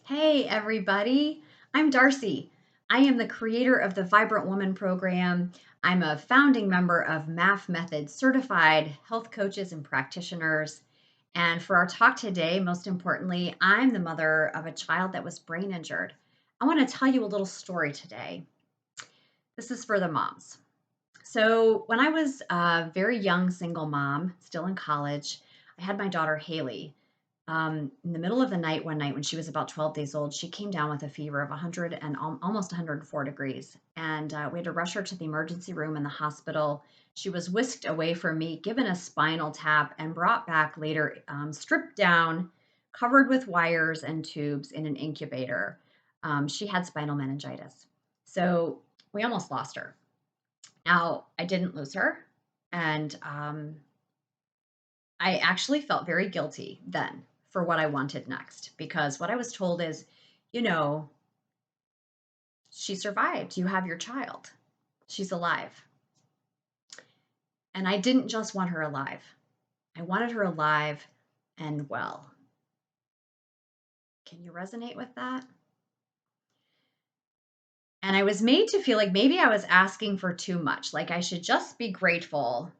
Hey, everybody. I'm Darcy. I am the creator of the Vibrant Woman program. I'm a founding member of MAF Method certified health coaches and practitioners. And for our talk today, most importantly, I'm the mother of a child that was brain injured. I want to tell you a little story today. This is for the moms. So, when I was a very young single mom, still in college, I had my daughter Haley. In the middle of the night, one night when she was about 12 days old, she came down with a fever of 100 and almost 104 degrees. And we had to rush her to the emergency room in the hospital. She was whisked away from me, given a spinal tap, and brought back later, stripped down, covered with wires and tubes in an incubator. She had spinal meningitis. So we almost lost her. Now, I didn't lose her. And I actually felt very guilty then for what I wanted next because what I was told is, you know, she survived. You have your child. She's alive. And I didn't just want her alive, I wanted her alive and well. Can you resonate with that? And I was made to feel like maybe I was asking for too much, like I should just be grateful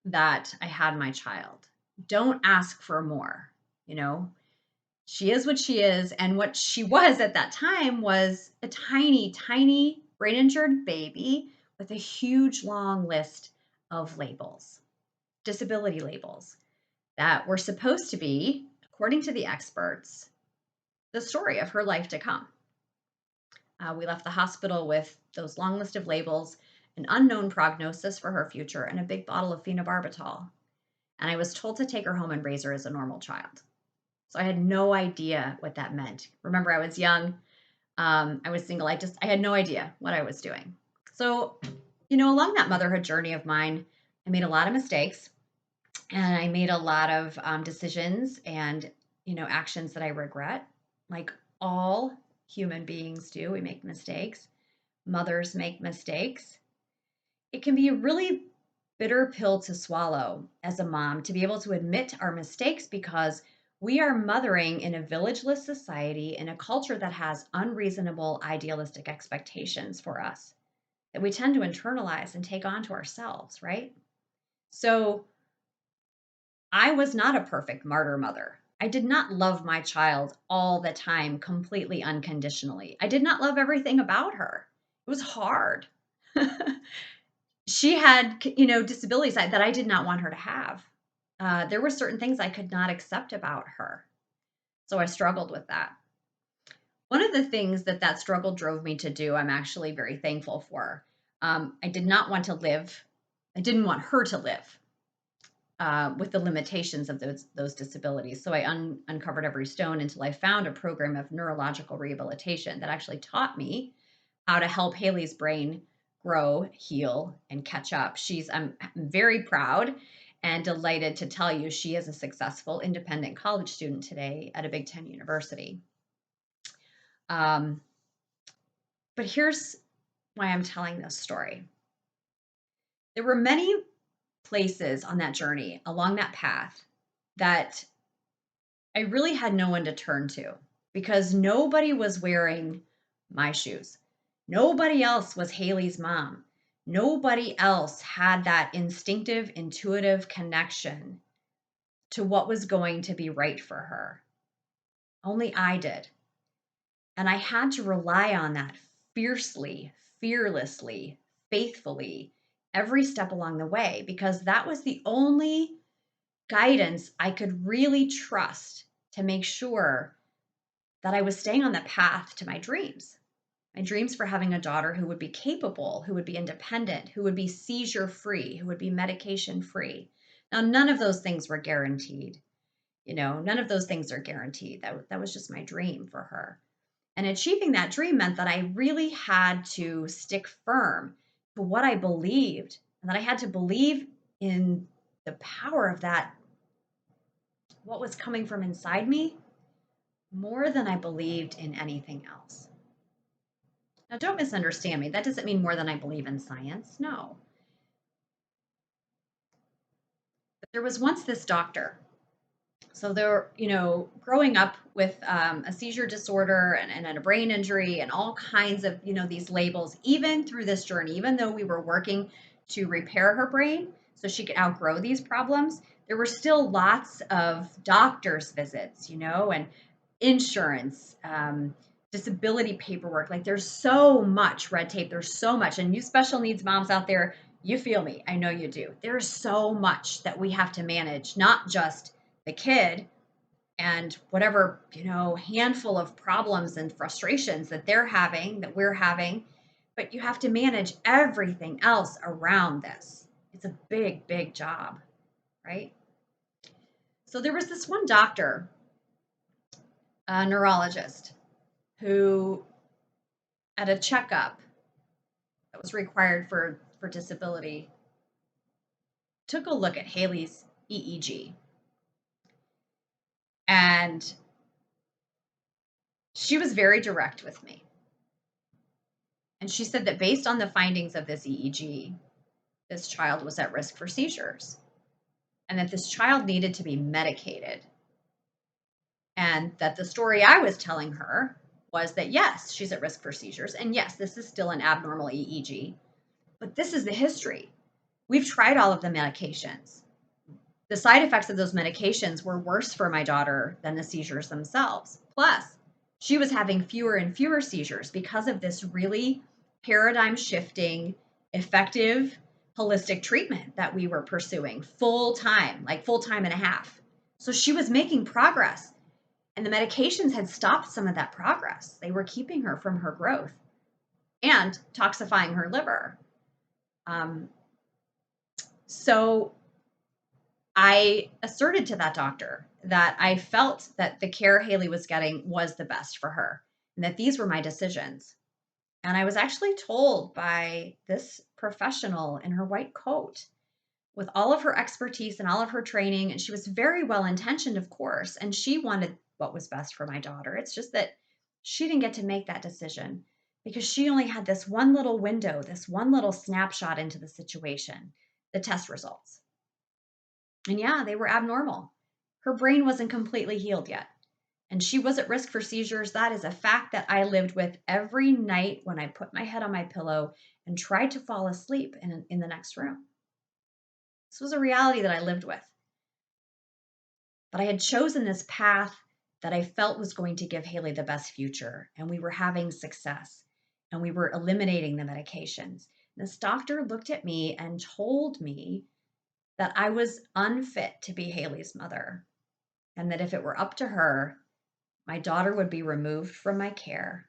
that I had my child. Don't ask for more, you know? She is what she is. And what she was at that time was a tiny, tiny brain injured baby with a huge, long list of labels, disability labels that were supposed to be, according to the experts, the story of her life to come. We left the hospital with those long list of labels, an unknown prognosis for her future, and a big bottle of phenobarbital. And I was told to take her home and raise her as a normal child. So I had no idea what that meant. Remember, I was young. I was single. I had no idea what I was doing. So, along that motherhood journey of mine, I made a lot of mistakes and I made a lot of decisions and, actions that I regret. Like all human beings do, we make mistakes. Mothers make mistakes. It can be a really bitter pill to swallow as a mom to be able to admit our mistakes because we are mothering in a villageless society in a culture that has unreasonable, idealistic expectations for us that we tend to internalize and take on to ourselves, right? So I was not a perfect martyr mother. I did not love my child all the time, completely unconditionally. I did not love everything about her. It was hard. She had, disabilities that I did not want her to have. There were certain things I could not accept about her. So I struggled with that. One of the things that struggle drove me to do, I'm actually very thankful for. I did not want to live, I didn't want her to live with the limitations of those disabilities. So I uncovered every stone until I found a program of neurological rehabilitation that actually taught me how to help Haley's brain grow, heal, and catch up. I'm very proud and delighted to tell you she is a successful independent college student today at a Big Ten university. Um, but here's why I'm telling this story. There were many places on that journey along that path that I really had no one to turn to because nobody was wearing my shoes. Nobody else was Haley's mom. Nobody else had that instinctive, intuitive connection to what was going to be right for her. Only I did. And I had to rely on that fiercely, fearlessly, faithfully every step along the way because that was the only guidance I could really trust to make sure that I was staying on the path to my dreams for having a daughter who would be capable, who would be independent, who would be seizure free, who would be medication free. Now, none of those things were guaranteed. None of those things are guaranteed. That was just my dream for her. And achieving that dream meant that I really had to stick firm to what I believed and that I had to believe in the power of that, what was coming from inside me, more than I believed in anything else. Now, don't misunderstand me. That doesn't mean more than I believe in science. No. But there was once this doctor. So they're, growing up with a seizure disorder and a brain injury and all kinds of, these labels, even through this journey, even though we were working to repair her brain so she could outgrow these problems, there were still lots of doctor's visits, and insurance, disability paperwork. Like there's so much red tape. There's so much. And you special needs moms out there, you feel me. I know you do. There's so much that we have to manage, not just the kid and whatever, handful of problems and frustrations that they're having, that we're having, but you have to manage everything else around this. It's a big, big job, right? So there was this one doctor, a neurologist, who at a checkup that was required for disability took a look at Haley's EEG. And she was very direct with me. And she said that based on the findings of this EEG, this child was at risk for seizures and that this child needed to be medicated. And that the story I was telling her was that, yes, she's at risk for seizures. And yes, this is still an abnormal EEG, but this is the history. We've tried all of the medications. The side effects of those medications were worse for my daughter than the seizures themselves. Plus, she was having fewer and fewer seizures because of this really paradigm shifting, effective, holistic treatment that we were pursuing full time, like full time and a half. So she was making progress, and the medications had stopped some of that progress. They were keeping her from her growth and toxifying her liver. So I asserted to that doctor that I felt that the care Haley was getting was the best for her and that these were my decisions. And I was actually told by this professional in her white coat with all of her expertise and all of her training, and she was very well intentioned, of course, and she wanted what was best for my daughter. It's just that she didn't get to make that decision because she only had this one little window, this one little snapshot into the situation, the test results. And yeah, they were abnormal. Her brain wasn't completely healed yet. And she was at risk for seizures. That is a fact that I lived with every night when I put my head on my pillow and tried to fall asleep in the next room. This was a reality that I lived with. But I had chosen this path that I felt was going to give Haley the best future. And we were having success and we were eliminating the medications. This doctor looked at me and told me that I was unfit to be Haley's mother, and that if it were up to her, my daughter would be removed from my care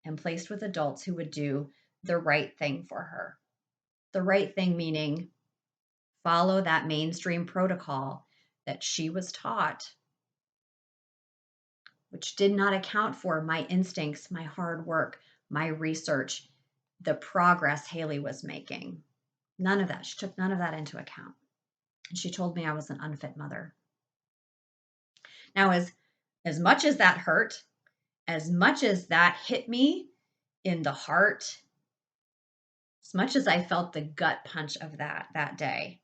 and placed with adults who would do the right thing for her. The right thing meaning follow that mainstream protocol that she was taught, which did not account for my instincts, my hard work, my research, the progress Haley was making. None of that. She took none of that into account. And she told me I was an unfit mother. Now, as much as that hurt, as much as that hit me in the heart, as much as I felt the gut punch of that day,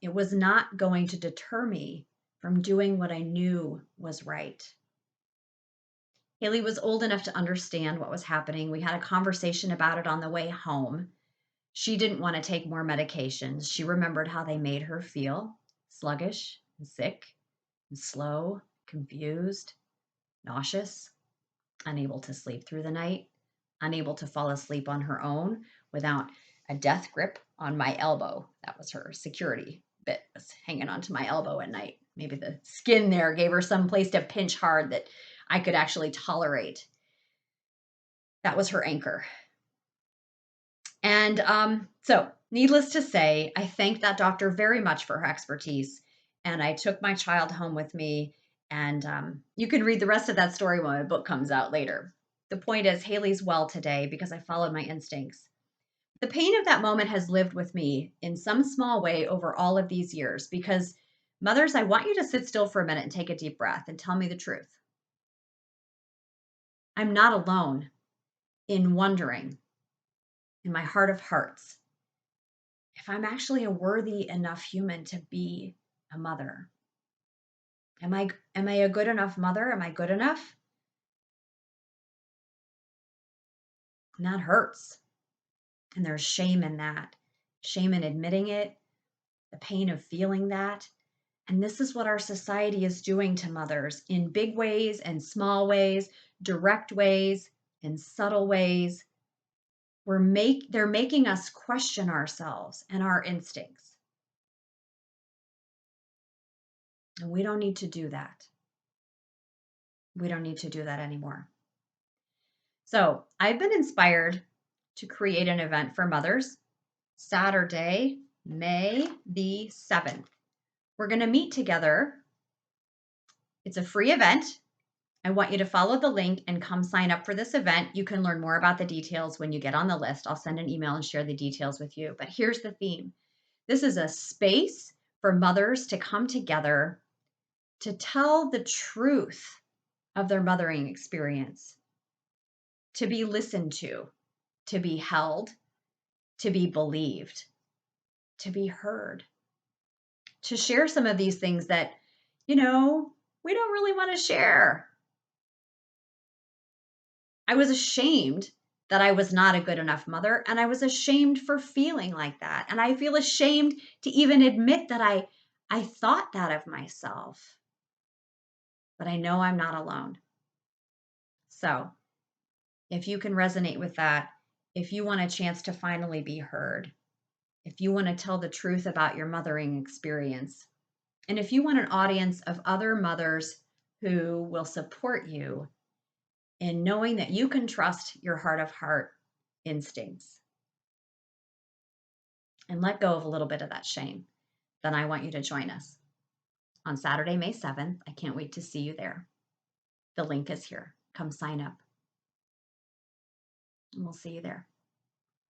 it was not going to deter me from doing what I knew was right. Haley was old enough to understand what was happening. We had a conversation about it on the way home. She didn't want to take more medications. She remembered how they made her feel sluggish and sick and slow, confused, nauseous, unable to sleep through the night, unable to fall asleep on her own without a death grip on my elbow. That was her security bit, was hanging onto my elbow at night. Maybe the skin there gave her some place to pinch hard that I could actually tolerate. That was her anchor. And so, needless to say, I thank that doctor very much for her expertise. And I took my child home with me. And you can read the rest of that story when my book comes out later. The point is, Haley's well today because I followed my instincts. The pain of that moment has lived with me in some small way over all of these years because, mothers, I want you to sit still for a minute and take a deep breath and tell me the truth. I'm not alone in wondering, in my heart of hearts, if I'm actually a worthy enough human to be a mother. Am I a good enough mother? Am I good enough? And that hurts. And there's shame in that. Shame in admitting it, the pain of feeling that. And this is what our society is doing to mothers in big ways and small ways, direct ways and subtle ways. They're making us question ourselves and our instincts. And we don't need to do that. We don't need to do that anymore. So I've been inspired to create an event for mothers Saturday, May the 7th. We're going to meet together. It's a free event. I want you to follow the link and come sign up for this event. You can learn more about the details when you get on the list. I'll send an email and share the details with you. But here's the theme. This is a space for mothers to come together to tell the truth of their mothering experience, to be listened to be held, to be believed, to be heard, to share some of these things that, we don't really want to share. I was ashamed that I was not a good enough mother, and I was ashamed for feeling like that. And I feel ashamed to even admit that I thought that of myself. But I know I'm not alone. So, if you can resonate with that, if you want a chance to finally be heard, if you want to tell the truth about your mothering experience, and if you want an audience of other mothers who will support you in knowing that you can trust your heart of heart instincts and let go of a little bit of that shame, then I want you to join us on Saturday, May 7th. I can't wait to see you there. The link is here. Come sign up, and we'll see you there.